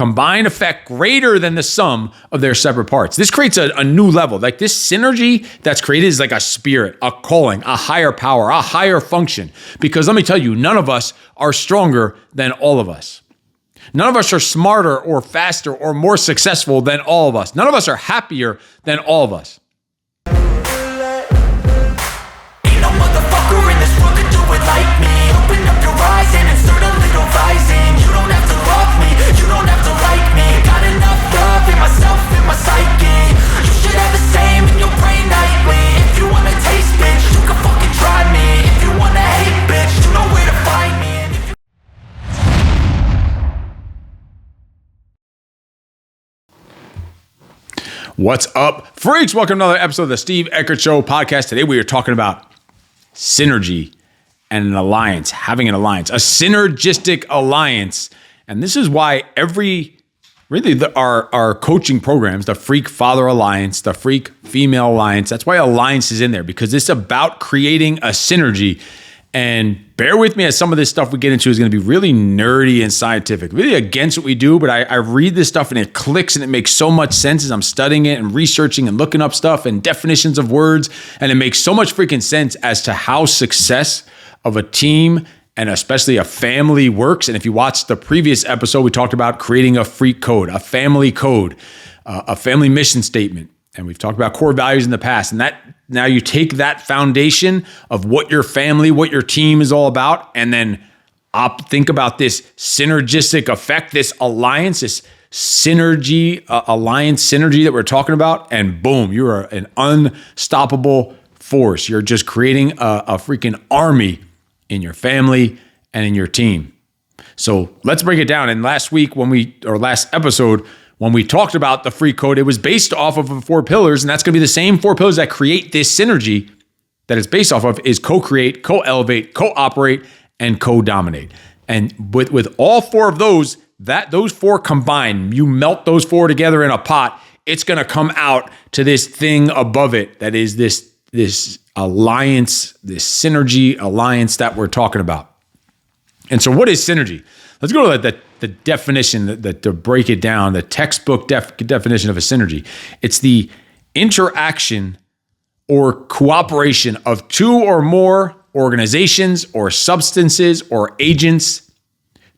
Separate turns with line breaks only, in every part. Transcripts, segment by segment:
combined effect greater than the sum of their separate parts. This creates a new level. Like this synergy that's created is like a spirit, a calling, a higher power, a higher function. Because let me tell you, none of us are stronger than all of us. None of us are smarter or faster or more successful than all of us. None of us are happier than all of us.
Ain't no motherfucker in this world could do it like me. Open up your eyes and insert a little rising. You don't have to love me, you don't have to like me. Got enough love in myself, in my psyche. You should have the same in your brain nightly. If you wanna taste, bitch, you can fucking try me. If you wanna hate, bitch, you know where to find me.
What's up, freaks? Welcome to another episode of the Steve Eckert Show podcast. Today we are talking about synergy and an alliance, having an alliance, a synergistic alliance. And this is why our coaching programs, the Freak Father Alliance, the Freak Female Alliance, that's why alliance is in there, because it's about creating a synergy. And bear with me as some of this stuff we get into is going to be really nerdy and scientific, really against what we do. But I read this stuff and it clicks and it makes so much sense as I'm studying it and researching and looking up stuff and definitions of words. And it makes so much freaking sense as to how success of a team and especially a family works. And if you watched the previous episode, we talked about creating a freak code, a family mission statement. And we've talked about core values in the past. And that now you take that foundation of what your family, what your team is all about, and then think about this synergistic effect, this alliance, this synergy, alliance synergy that we're talking about. And boom, you are an unstoppable force. You're just creating a freaking army in your family and in your team. So let's break it down. And last episode, when we talked about the free code, it was based off of the 4 pillars, and that's going to be the same 4 pillars that create this synergy that it's based off of is co-create, co-elevate, co-operate, and co-dominate. And with all 4 of those 4 combined, you melt those 4 together in a pot, it's going to come out to this thing above it that is this alliance, this synergy alliance that we're talking about. And so what is synergy? Let's go to the definition, to break it down, the textbook definition of a synergy. It's the interaction or cooperation of 2 or more organizations or substances or agents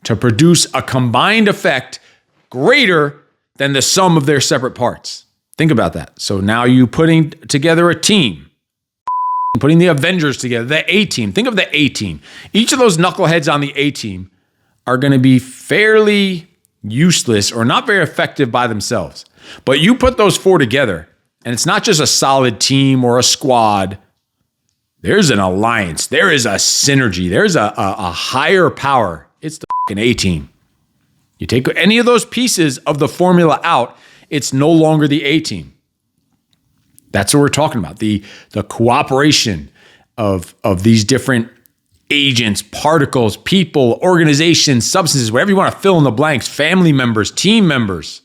to produce a combined effect greater than the sum of their separate parts. Think about that. So now you putting together a team, putting the Avengers together, the A-team. Think of the A-team. Each of those knuckleheads on the A-team are going to be fairly useless or not very effective by themselves. But you put those 4 together, and it's not just a solid team or a squad. There's an alliance. There is a synergy. There's a higher power. It's the fucking A-team. You take any of those pieces of the formula out, it's no longer the A-team. That's what we're talking about. The cooperation of these different agents, particles, people, organizations, substances, whatever you want to fill in the blanks, family members, team members.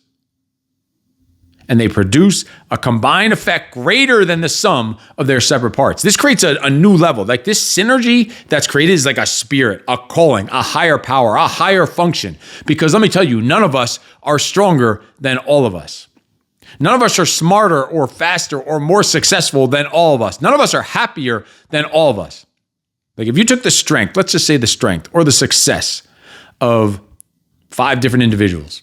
And they produce a combined effect greater than the sum of their separate parts. This creates a new level. Like this synergy that's created is like a spirit, a calling, a higher power, a higher function. Because let me tell you, none of us are stronger than all of us. None of us are smarter or faster or more successful than all of us. None of us are happier than all of us. Like if you took the strength, let's just say the strength or the success of 5 different individuals.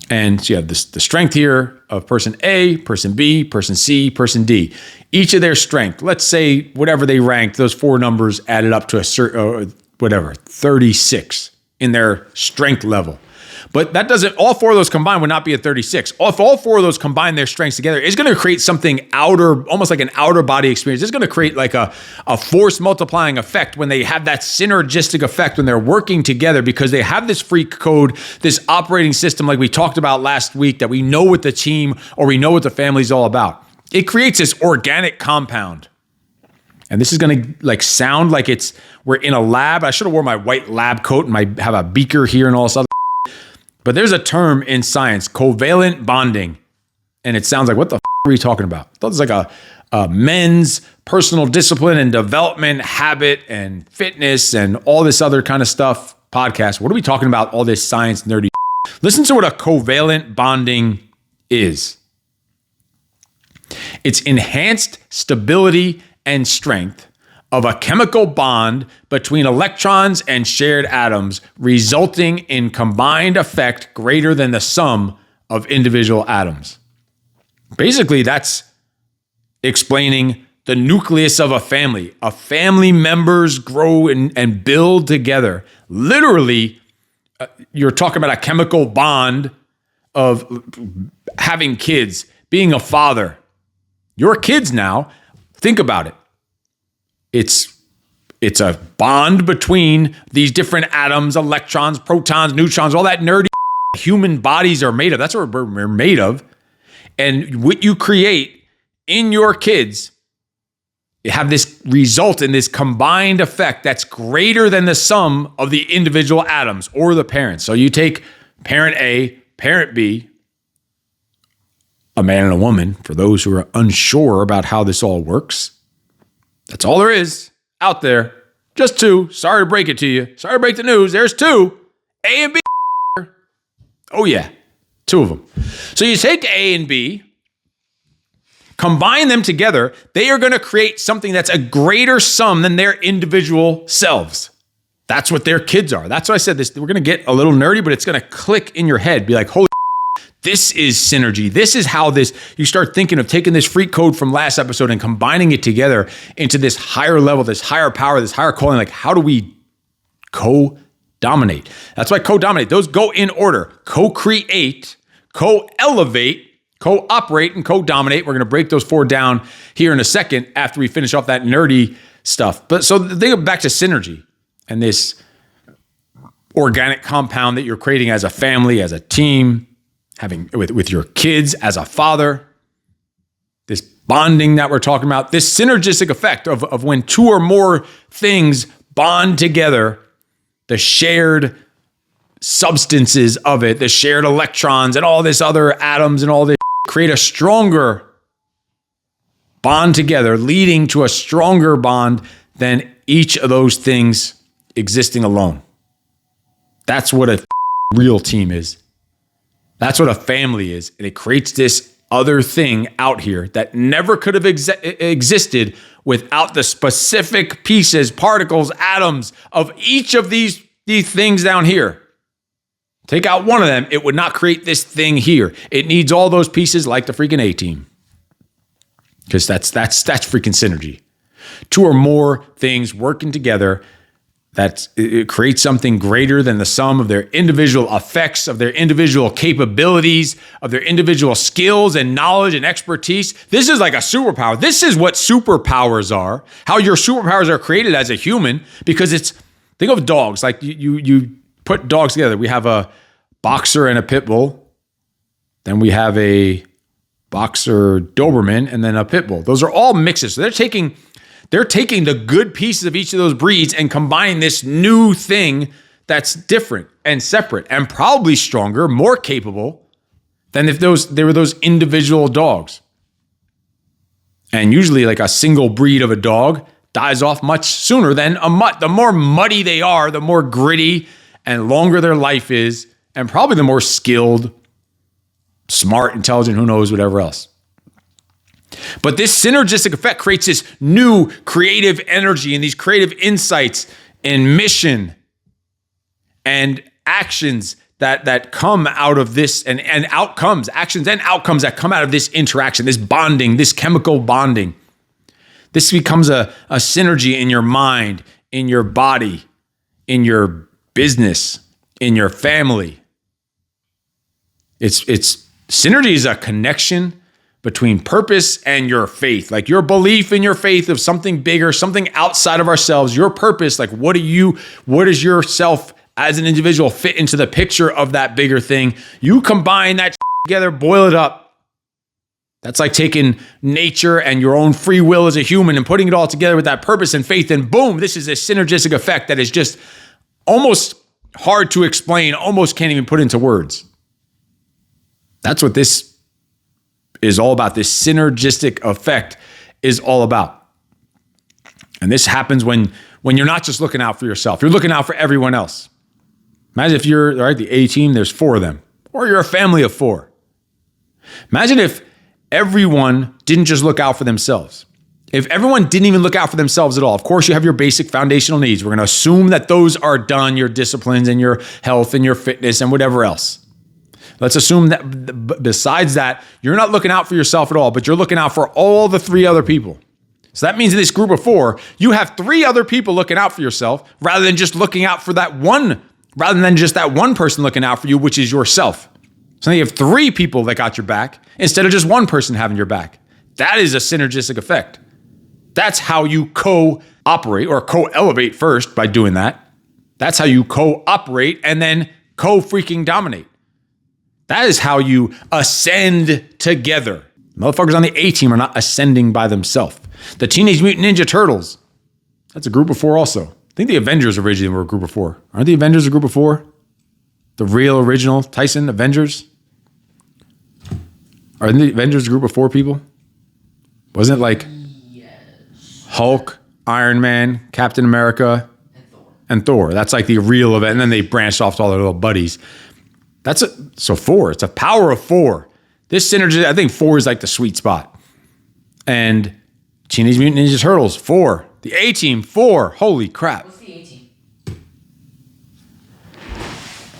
And so you have the strength here of person A, person B, person C, person D. Each of their strength, let's say whatever they ranked, those 4 numbers added up to a certain, 36 in their strength level. But that doesn't, all 4 of those combined would not be a 36. If all 4 of those combine their strengths together, it's going to create something outer, almost like an outer body experience. It's going to create like a force multiplying effect when they have that synergistic effect when they're working together because they have this freak code, this operating system like we talked about last week that we know what the team or we know what the family is all about. It creates this organic compound. And this is going to like sound like we're in a lab. I should have worn my white lab coat and have a beaker here and all this other. But there's a term in science, covalent bonding. And it sounds like, what the are you talking about? I thought it's like a men's personal discipline and development, habit and fitness and all this other kind of stuff podcast. What are we talking about? All this science nerdy. Listen to what a covalent bonding is. It's enhanced stability and strength of a chemical bond between electrons and shared atoms, resulting in combined effect greater than the sum of individual atoms. Basically, that's explaining the nucleus of a family. A family members grow and build together. Literally, you're talking about a chemical bond of having kids, being a father. Your kids now, think about it. It's a bond between these different atoms, electrons, protons, neutrons, all that nerdy human bodies are made of. That's what we're made of. And what you create in your kids, you have this result in this combined effect that's greater than the sum of the individual atoms or the parents. So you take parent A, parent B, a man and a woman, for those who are unsure about how this all works. That's all there is out there. Just two. Sorry to break it to you. Sorry to break the news. There's two. A and B. Oh, yeah. Two of them. So you take A and B, combine them together, they are going to create something that's a greater sum than their individual selves. That's what their kids are. That's why I said this. We're going to get a little nerdy, but it's going to click in your head. Be like, holy, this is synergy. This is how you start thinking of taking this freak code from last episode and combining it together into this higher level, this higher power, this higher calling. Like, how do we co-dominate? That's why co-dominate. Those go in order. Co-create, co-elevate, co-operate, and co-dominate. We're going to break those four down here in a second after we finish off that nerdy stuff. But so think back to synergy and this organic compound that you're creating as a family, as a team, having with your kids, as a father, this bonding that we're talking about, this synergistic effect of when two or more things bond together, the shared substances of it, the shared electrons and all this other atoms and all this create a stronger bond together, leading to a stronger bond than each of those things existing alone. That's what a real team is. That's what a family is. And it creates this other thing out here that never could have existed without the specific pieces, particles, atoms of each of these things down here. Take out one of them, it would not create this thing here. It needs all those pieces like the freaking A-team. Because that's freaking synergy. Two or more things working together, it creates something greater than the sum of their individual effects, of their individual capabilities, of their individual skills and knowledge and expertise. This is like a superpower. This is what superpowers are, how your superpowers are created as a human, because think of dogs. Like you put dogs together. We have a boxer and a pit bull. Then we have a boxer Doberman and then a pit bull. Those are all mixes. So they're taking the good pieces of each of those breeds and combining this new thing that's different and separate and probably stronger, more capable than if they were those individual dogs. And usually like a single breed of a dog dies off much sooner than a mutt. The more muddy they are, the more gritty and longer their life is, and probably the more skilled, smart, intelligent, who knows, whatever else. But this synergistic effect creates this new creative energy and these creative insights and mission and actions that come out of this and outcomes, actions and outcomes that come out of this interaction, this bonding, this chemical bonding. This becomes a synergy in your mind, in your body, in your business, in your family. It's synergy is a connection between purpose and your faith, like your belief in your faith of something bigger, something outside of ourselves, your purpose, like what does yourself as an individual fit into the picture of that bigger thing? You combine that together, boil it up. That's like taking nature and your own free will as a human and putting it all together with that purpose and faith, and boom, this is a synergistic effect that is just almost hard to explain, almost can't even put into words. That's what this is all about. This synergistic effect is all about. And this happens when you're not just looking out for yourself. You're looking out for everyone else. Imagine if you're, all right, the A team, there's four of them. or you're a family of 4. Imagine if everyone didn't just look out for themselves. If everyone didn't even look out for themselves at all. Of course, you have your basic foundational needs. We're going to assume that those are done, your disciplines and your health and your fitness and whatever else. Let's assume that besides that, you're not looking out for yourself at all, but you're looking out for all the 3 other people. So that means in this group of 4, you have 3 other people looking out for yourself rather than just looking out for that one, rather than just that one person looking out for you, which is yourself. So now you have 3 people that got your back instead of just one person having your back. That is a synergistic effect. That's how you co-operate or co-elevate first by doing that. That's how you co-operate and then co-freaking dominate. That is how you ascend together. Motherfuckers on the A team are not ascending by themselves. The Teenage Mutant Ninja Turtles, that's a group of 4 also. I think the Avengers originally were a group of 4. Aren't the Avengers a group of 4? The real original Tyson Avengers? Are the Avengers a group of 4 people? Wasn't it like Hulk, Iron Man, Captain America, and Thor? That's like the real event. And then they branched off to all their little buddies. So 4. It's a power of 4. This synergy, I think 4 is like the sweet spot. And Teenage Mutant Ninja Turtles, 4. The A-Team, 4. Holy crap.
What's the A-Team?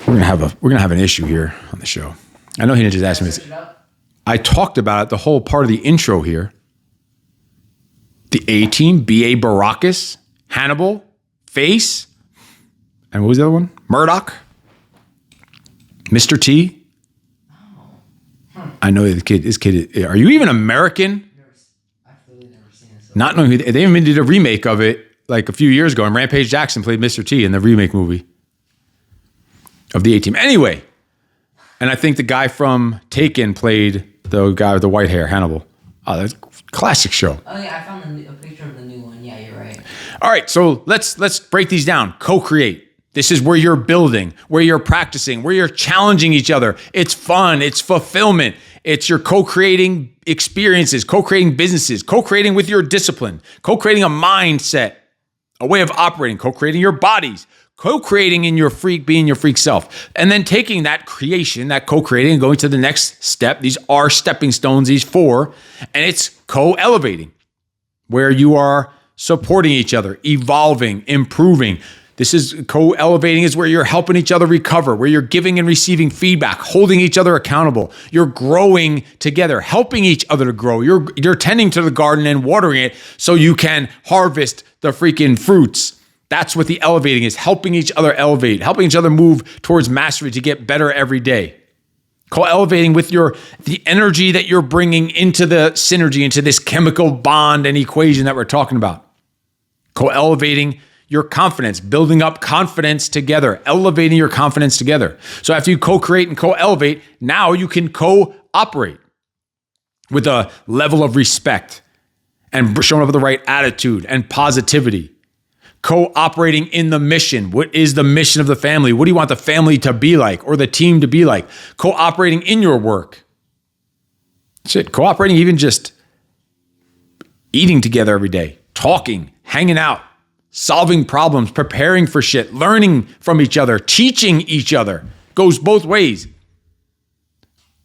We're gonna have an issue here on the show. I know he didn't just ask me this. I talked about it the whole part of the intro here. The A-Team, B.A. Baracus, Hannibal, Face, and what was the other one? Murdoch, Mr. T. I know this kid, are you even American?
I've really never seen it. So
Not knowing who, they even did a remake of it like a few years ago, and Rampage Jackson played Mr. T in the remake movie of the A-Team. Anyway, and I think the guy from Taken played the guy with the white hair, Hannibal. Oh, that's a classic show.
Oh yeah, I found a picture of the new one. Yeah, you're right.
All right, so let's break these down. Co-create. This is where you're building, where you're practicing, where you're challenging each other. It's fun. It's fulfillment. It's your co-creating experiences, co-creating businesses, co-creating with your discipline, co-creating a mindset, a way of operating, co-creating your bodies, co-creating in your freak, being your freak self, and then taking that creation, that co-creating, and going to the next step. These are stepping stones, these 4, and it's co-elevating, where you are supporting each other, evolving, improving. This is co-elevating is where you're helping each other recover, where you're giving and receiving feedback, holding each other accountable. You're growing together, helping each other to grow. You're tending to the garden and watering it so you can harvest the freaking fruits. That's what the elevating is, helping each other elevate, helping each other move towards mastery to get better every day. Co-elevating with the energy that you're bringing into the synergy, into this chemical bond and equation that we're talking about. Co-elevating your confidence, building up confidence together, elevating your confidence together. So after you co-create and co-elevate, now you can co-operate with a level of respect and showing up with the right attitude and positivity. Co-operating in the mission. What is the mission of the family? What do you want the family to be like or the team to be like? Co-operating in your work. Shit, cooperating, even just eating together every day, talking, hanging out, solving problems, preparing for shit, learning from each other, teaching each other. Goes both ways.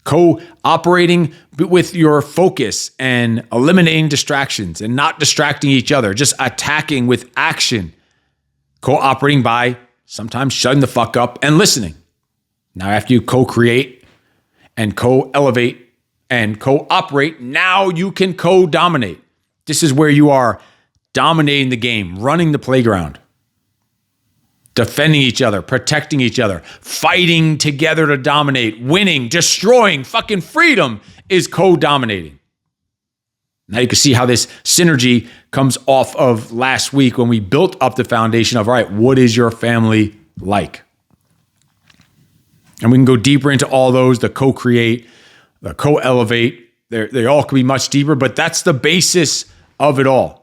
Co-operating with your focus and eliminating distractions and not distracting each other, just attacking with action. Co-operating by sometimes shutting the fuck up and listening. Now, after you co-create and co-elevate and co-operate, now you can co-dominate. This is where you are dominating the game, running the playground, defending each other, protecting each other, fighting together to dominate, winning, destroying. Fucking freedom is co-dominating. Now you can see how this synergy comes off of last week when we built up the foundation of, all right, what is your family like? And we can go deeper into all those, the co-create, the co-elevate. They all can be much deeper, but that's the basis of it all.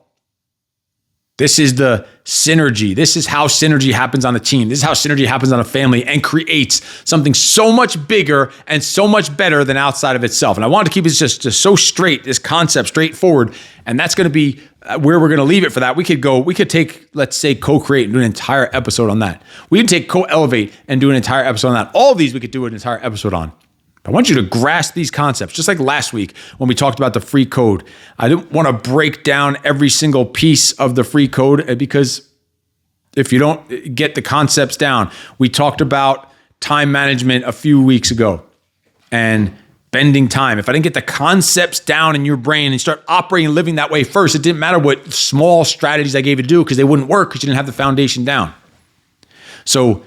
This is the synergy. This is how synergy happens on a team. This is how synergy happens on a family and creates something so much bigger and so much better than outside of itself. And I wanted to keep it just so straight, this concept straightforward. And that's going to be where we're going to leave it for that. We could take, let's say, co-create and do an entire episode on that. We can take co-elevate and do an entire episode on that. All of these we could do an entire episode on. I want you to grasp these concepts, just like last week when we talked about the free code. I didn't want to break down every single piece of the free code because if you don't get the concepts down, we talked about time management a few weeks ago and bending time. If I didn't get the concepts down in your brain and start operating and living that way first, it didn't matter what small strategies I gave you to do because they wouldn't work because you didn't have the foundation down. So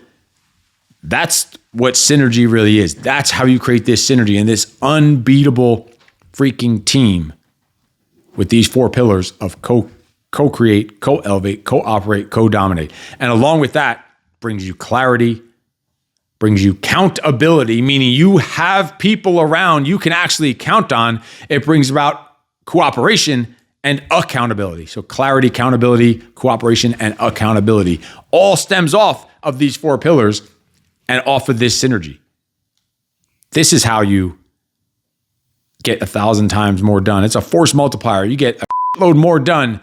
that's what synergy really is. That's how you create this synergy and this unbeatable freaking team with these 4 pillars of co-create, co-elevate, co-operate, co-dominate. And along with that brings you clarity, brings you accountability, meaning you have people around you can actually count on. It brings about cooperation and accountability. So clarity, accountability, cooperation, and accountability all stems off of these 4 pillars and off of this synergy. This is how you get 1,000 times more done. It's a force multiplier. You get a load more done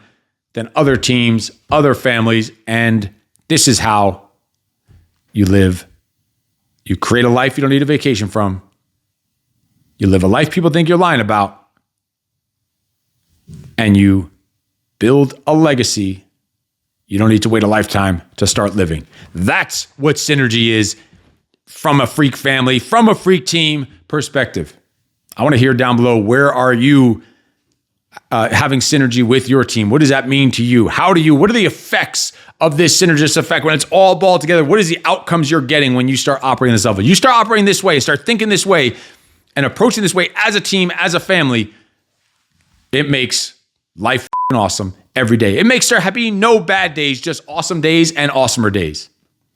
than other teams, other families, and this is how you live. You create a life you don't need a vacation from. You live a life people think you're lying about. And you build a legacy you don't need to wait a lifetime to start living. That's what synergy is from a freak family, from a freak team perspective. I want to hear down below, where are you having synergy with your team? What does that mean to you? What are the effects of this synergist effect when it's all balled together? What is the outcomes you're getting when you start operating this level? You start operating this way, start thinking this way, and approaching this way as a team, as a family. It makes life awesome every day. It makes there be no bad days, just awesome days and awesomer days.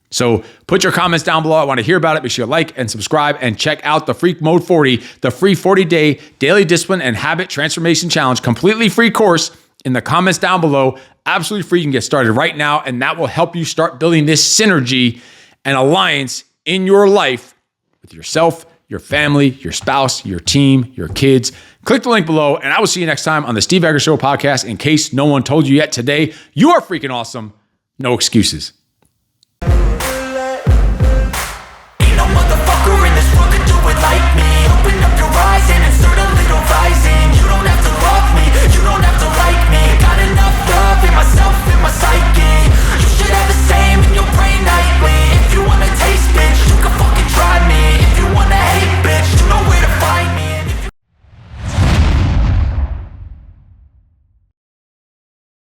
So put your comments down below. I want to hear about it. Make sure you like and subscribe and check out the Freak Mode 40, the free 40-day daily discipline and habit transformation challenge, completely free course in the comments down below. Absolutely free. You can get started right now, and that will help you start building this synergy and alliance in your life with yourself, your family, your spouse, your team, your kids. Click the link below, and I will see you next time on the Steve Eckert Show podcast. In case no one told you yet today, you are freaking awesome. No excuses.
Motherfucker in this world could do it like me. Open up your eyes and insert a little rising. You don't